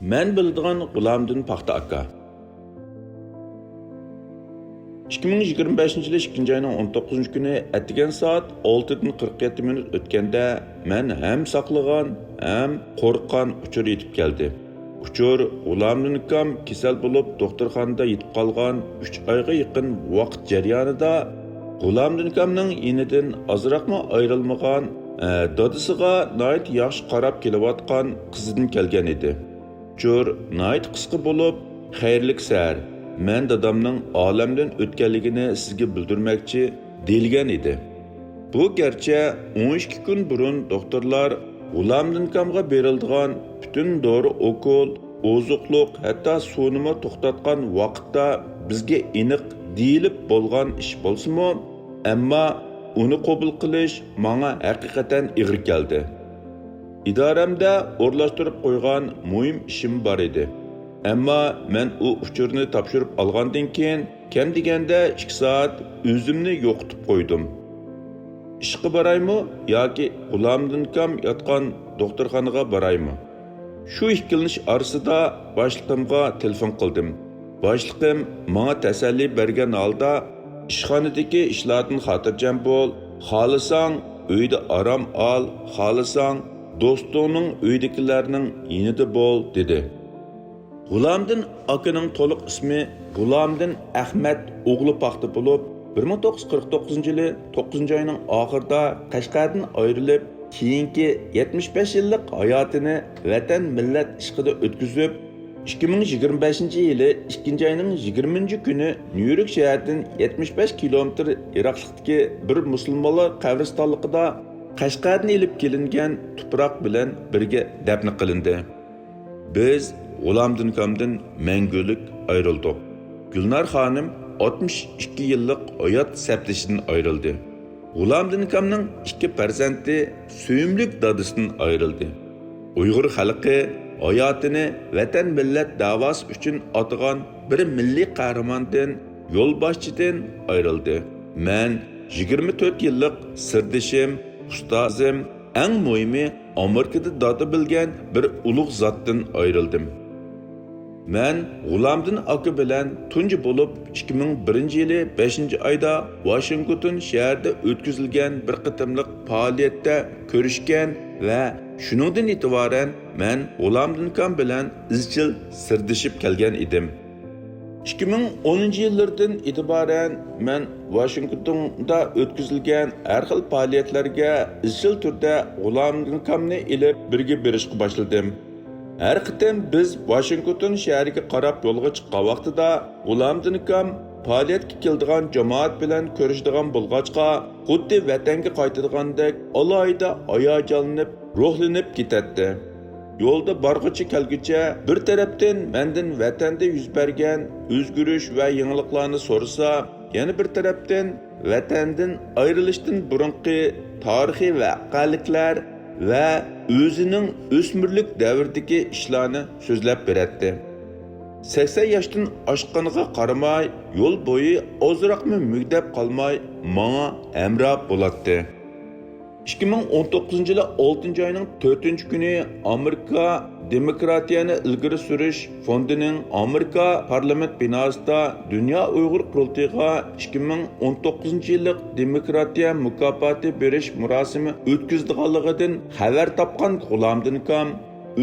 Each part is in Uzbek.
Men bildiğin G'ulamdin Paxta aka. 2025 yılı 2. ayının 19. günü etigen saat 6'dan 47 minut ötkende men hem saqlagan hem qo'rqqan uchur yetib keldi. Uchur G'ulamdin akam kesel bulup doktorxonada yetib qolgan 3 oyga yaqin vaqt jarayonida G'ulamdin akamning inidan azroqmi ayrilmagan dadisiga nayt yaxshi qarab kelayotgan qizidan kelgan edi. Uchur nayt qisqa bo'lib, xayrlik sar. Men dadamning olamdan o'tganligini sizga bildirmoqchi deyilgan edi. Bu gerçi 12 kun burun doktorlar G'ulamdin akamga berildigan bütün dori okul, ozuqluq, hatta suvnimi to'xtatgan vaqtda bizga aniq deyilib bo'lgan ish bo'lsa-mu, ammo uni qabul qilish menga haqiqatan ig'ir keldi. İdaramda o'rlashtirib qo'ygan muhim ishim bor edi. Ammo men u uchurni topshirib olgandan keyin kam deganda 2 soat o'zimni yo'qotib qo'ydim. Ishqa boraymi yoki G'ulamdin akam yotgan doktorxonaga boraymi? Shu ikkilanish orasida boshliqimga telefon qildim. Boshliqim menga tasalli bergan holda ishxonadagi ishlardan xotirjam bo'l, xohlasang uyda orom ol, xohlasang do'stingning uydagilarning yonida bo'l dedi. G'ulamdin akaning to'liq ismi G'ulamdin Ahmad o'g'li Paxta bo'lib, 1949 yili 9 oyning oxirida Qashqardan ayrilib, keyingi 75 yillik hayotini vatan millat ishqida o'tkazib, 2025 yili 2 ayning 20 kuni Nyu-York shahridan 75 kilometr yiroqlikdagi bir musulmonlar qabristonligida Qashqardan elib kelingan tuproq bilan birga dafn qilindi. Biz G'ulamdin akamdan mangulik ayrildik. Gulnar xonim 62 yillik hayot saptishidan ayrildi. G'ulamdin akamning 2 farzandi suyumlik dadisidan ayrildi. Uyg'ur xalqi hayotini vatan millat davosi uchun otgan bir milliy qahramondan, yo'lboshchidan ayrildi. Men 24 yillik sirdishim, ustozim, eng muhimi Amerikada dodi bilgan bir ulug' zotdan ayrildim. Men G'ulamdin aka bilan tunji bo'lib 2001 yili 5-oyda Washington shahrida o'tkazilgan bir qitimliq faoliyatda ko'rishgan va shuningdan e'tiboran men G'ulamdin akam bilan izchil sirdishib kelgan edim. 2010 yillardan e'tiboran men Washingtonda o'tkazilgan har xil faoliyatlarga izchil turda G'ulamdin akamni ilib birga berishga boshladim. Her qitim biz Washington shahriga qarab yo'lga chiqqan vaqtida G'ulamdin akam faoliyatga keladigan jamoat bilan ko'rishadigan bo'lg'achqa, xuddi vatanga qaytadigandek alohida hayajonlanib, ruhlanib ketadi. Yo'lda borg'icha kelguncha bir tarafdan mendan vatanda yuz bergan o'zgarish va yangiliklarni so'rasa, yana bir tarafdan vatandan ayrilishdan burungi tarixiy voqealiklar ve o'zining o'smirlik davridagi ishlarni so'zlab beradi. 80 yoshdan oshqaniga qaramay, yo'l bo'yi ozroqmi mugdab qolmay, menga hamroh bo'ladi. 2019 yili 6 oyning 4 kuni Amerika Demokratiyani ilgari surish fondining Amerika parlament binosida Dünya Uyg'ur qurultiyiga 2019 yillik demokratiya mukofoti berish murosimi o'tkazilganligidan xabar topgan G'ulamdin akam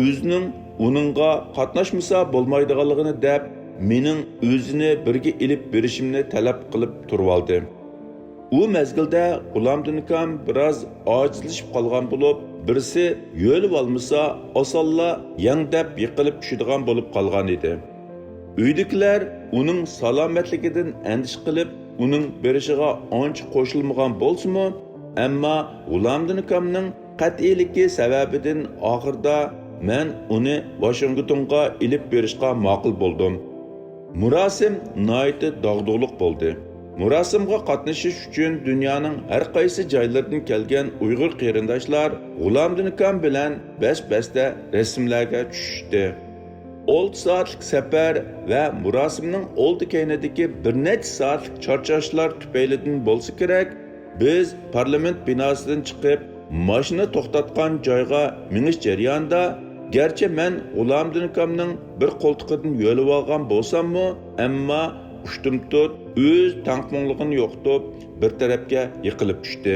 o'zining uningga qatnashmasa bo'lmaydiganligini deb mening o'zini birga ilib berishimni talab qilib turib oldi. U mezgilda G'ulamdin akam biroz ojizlashib qolgan bo'lib, birisi yo'lib olmasa osonla yangdab yiqilib tushadigan bo'lib qolgan edi. Uydagilar uning salomatligidan andish qilib, uning berishiga ancha qo'shilmagan bo'lsa-mu, ammo G'ulamdin akamning qat'iyligi sababidan oxirida men uni Washingtonga ilib berishga ma'qul bo'ldim. Murosim nihoyat dog'dug'liq bo'ldi. Murosimga qatnashish uchun dunyoning har qaysi joylaridan kelgan Uyg'ur qarindoshlar G'ulamdin akam bilan bas-basda rasmlarga tushdi. 6 soatlik safar va murosimning oldi keynidagi bir necha soatlik charchashlar tufaylidan bo'lsa kerak, biz parlament binosidan chiqib, mashina to'xtatgan joyga minish jarayonida Gerçi men G'ulomiddin akamning bir qo'ltiqidan yo'lib olgan bo'lsam-mu, ammo ushtumtut o'z tangpunligini yo'qotib bir tarafga yiqilib tushdi.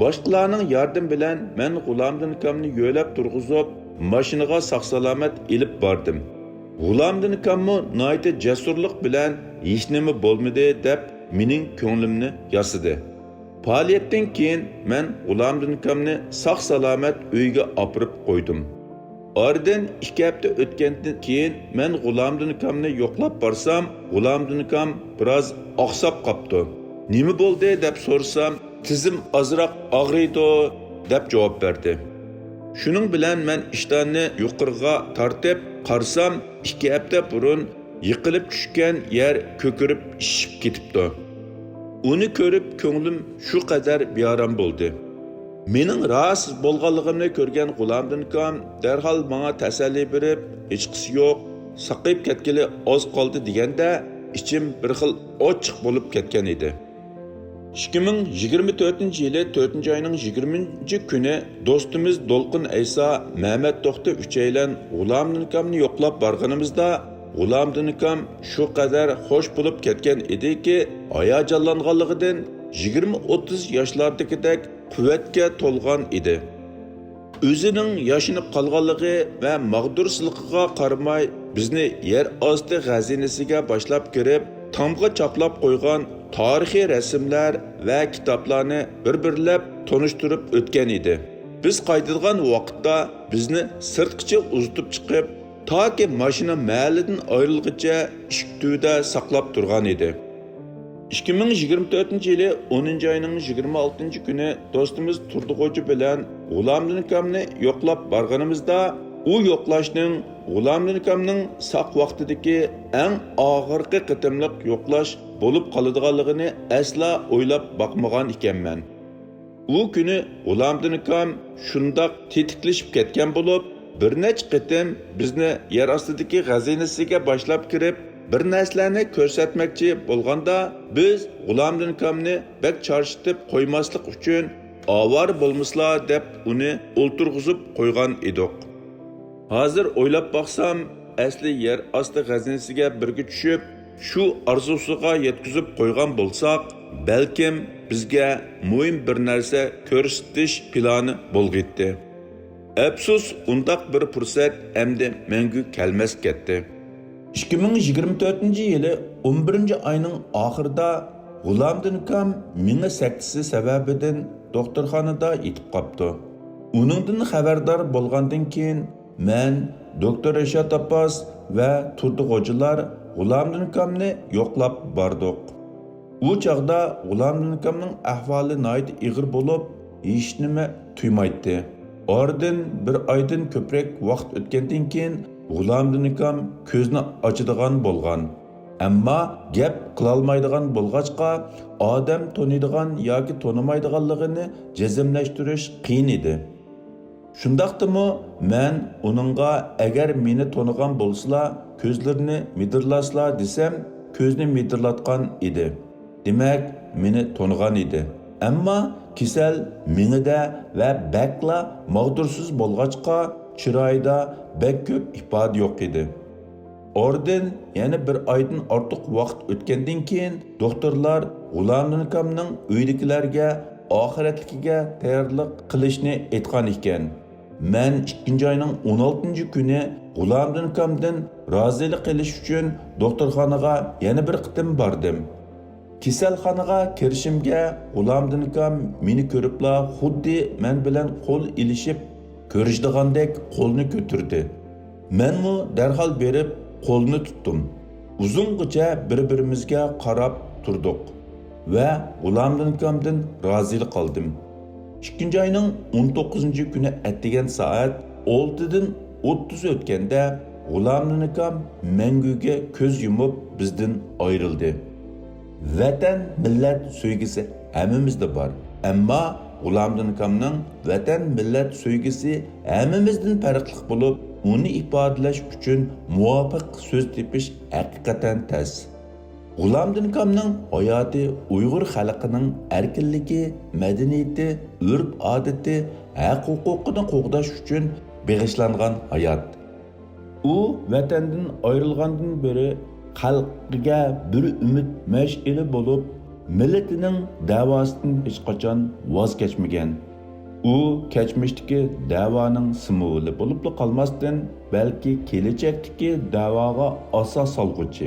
Boshqalarning yardım bilan men G'ulomiddin akamni yo'lab turg'izib, mashinaga sog'-salomat ilib bordim. G'ulomiddin akammi nihoyat jasurlik bilan hech nima bo'lmadi deb mening ko'nglimni yasidi. Faoliyatdan keyin men G'ulomiddin akamni sog'-salomat uyga olib qo'ydim. Oradan 2 hafta o'tgandan keyin men G'ulomiddin akamni yo'qlab borsam, G'ulomiddin akam biroz oqsab qopti. Nima bo'ldi deb so'rsam, tizim ozroq og'riydi deb javob berdi. Shuning bilan men ishtonni yuqoriga tortib qarsam, 2 hafta burun yiqilib tushgan yer ko'kirib ishib ketibdi. Uni ko'rib ko'nglim shu qadar bearam bo'ldi. Mening rahatsız bo'lganligimni ko'rgan G'ulomiddin akam darhol menga tasalli berib, hech qisi yo'q, saqayib ketgili oz qoldi deganda ichim bir xil ochiq bo'lib ketgan edi. 2024-yili 4-oyning 20-kuni do'stimiz Dolqin Aysa, Mehmet To'xta uchaylan G'ulomiddin akamni yo'qlab borganimizda G'ulomiddin akam shu qadar xo'sh bo'lib ketgan ediki, hayajonlanganligidan 20-30 yoshlardagidek quvvatga to'lgan edi. O'zining yashinib qolganligi va mag'dursizligiga qaramay bizni yer osti xazinasiga boshlab kirib, tomga choplab qo'ygan tarixiy rasmlar va kitoblarni bir-birlab tanishtirib o'tgan edi. Biz qaytadigan vaqtda bizni sirtqicha uzatib chiqib, toki mashina mahallidan ayrilguncha ishiktuda saqlab turgan edi. 2024-yili 10-oyning 26-kuni do'stimiz Turdig'o'ji bilan G'ulomiddin akamni yo'qlab borganimizda, u yo'qlashning G'ulomiddin akamning saq vaqtidagi eng og'irgi qitimliq yo'qlash bo'lib qoladiganligini asla o'ylab boqmagan ekanman. U kuni G'ulomiddin akam shundoq tetiklashib ketgan bo'lib, bir necha qitim bizni yer ostidagi xazinasiga boshlab kirib, bir narsalarni ko'rsatmoqchi bo'lganda biz G'ulomiddin akamni bek charchitib qo'ymaslik uchun avar bo'lmaslar deb uni o'ltirg'izib qo'ygan edik. Hozir o'ylab baqsam, asli yer osti xazinasiga birga tushib, shu orzusiga yetkazib qo'ygan bo'lsak, balkim bizga muhim bir narsa ko'rsatish plani bo'lg'itdi. Afsus, undaq bir fursat endi mengu kelmas ketdi. 2024-yili 11-oyning oxirida G'ulomiddin akam menga saktisi sababidan doktorxonada yetib qopti. Uningdan xabardor bo'lgandan keyin men doktor Rashad Abbas va Turdig'o'jilar G'ulomiddin akamni yo'qlab bordik. U chaqda G'ulomiddin akamning ahvoli nihoyat og'ir bo'lib, hech nima tuymaydi. Oradan bir oydan ko'proq vaqt o'tgandan keyin G'ulomiddin akam ko'zni ochadigan bo'lgan. Ammo gap qilolmaydigan bo'lg'achqa, odam taniydigan yoki tanimaydiganligini jazmlashtirish qiyin edi. Shundaqdimi, men uningga agar meni tanigan bo'lsalar, ko'zlarini midirlaslar desam, ko'zni midirlatgan edi. Demak, meni tanigan edi. Ammo kasal mengida va bakla mag'dursiz bo'lg'achqa, chiroyida bek ko'p ifoda yo'q edi. Oradan yana bir oydan ortiq vaqt o'tgandan keyin doktorlar G'ulomiddin akamning uydagilarga oxiratligiga tayyorlik qilishni aytgan ekan. Men 2-oyning 16-kuni G'ulomiddin akamdan rozilik qilish uchun doktorxonaga yana bir qitim bordim. Kasalxonaga kirishimga G'ulomiddin akam meni ko'ribla xuddi men bilan qo'l ilishib ko'rishdigandek qo'lni ko'tirdi. Menmi darhol berib qo'lni tutdim. Uzungacha bir-birimizga qarab turdik va G'ulomiddin akamdan rozilik qildim. 2-oyning 19-kuni atdigan soat 6dan 30 o'tganda G'ulomiddin akam manguga ko'z yumib bizdan ayrildi. Vatan millat so'ygisi hammamizda bor. Ammo G'ulomiddin akamning vatan millat so'ygisi hammamizdan farqli bo'lib, uni ifodalash uchun muvofiq so'z tepish haqiqatan tez. G'ulomiddin akamning hayoti Uyg'ur xalqining erkinligi, madaniyati, urf-odati, haq-huquqini qo'g'dash uchun bag'ishlangan hayot. U vatandan ayrilgandan beri xalqiga bir umid mash'ili bo'lib, millatining davosidan hech qachon voz kechmagan. U kechmishdagi da'voning simvoli bo'lib qolmasdan, balki kelajakdagi da'voga asos solg'uchi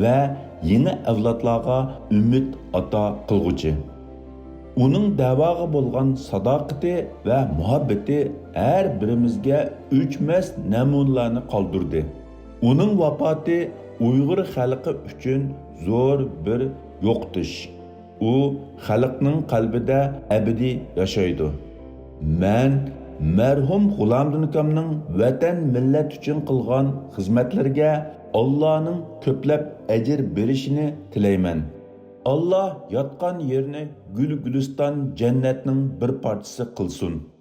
va yeni avlodlarga umid ato qilg'uchi. Uning da'voga bo'lgan sadoqati va muhabbati har birimizga o'chmas namunalarni qoldirdi. Uning vafoti Uyg'ur xalqi uchun zo'r bir yo'qotish. U xalqning qalbida abadiy yashaydi. Men marhum G'ulomdin akamning vatan millat uchun qilgan xizmatlariga Allohning ko'plab ajr berishini tilayman. Allah yotgan yerini gül gülistan cennetinin bir parçası kılsın.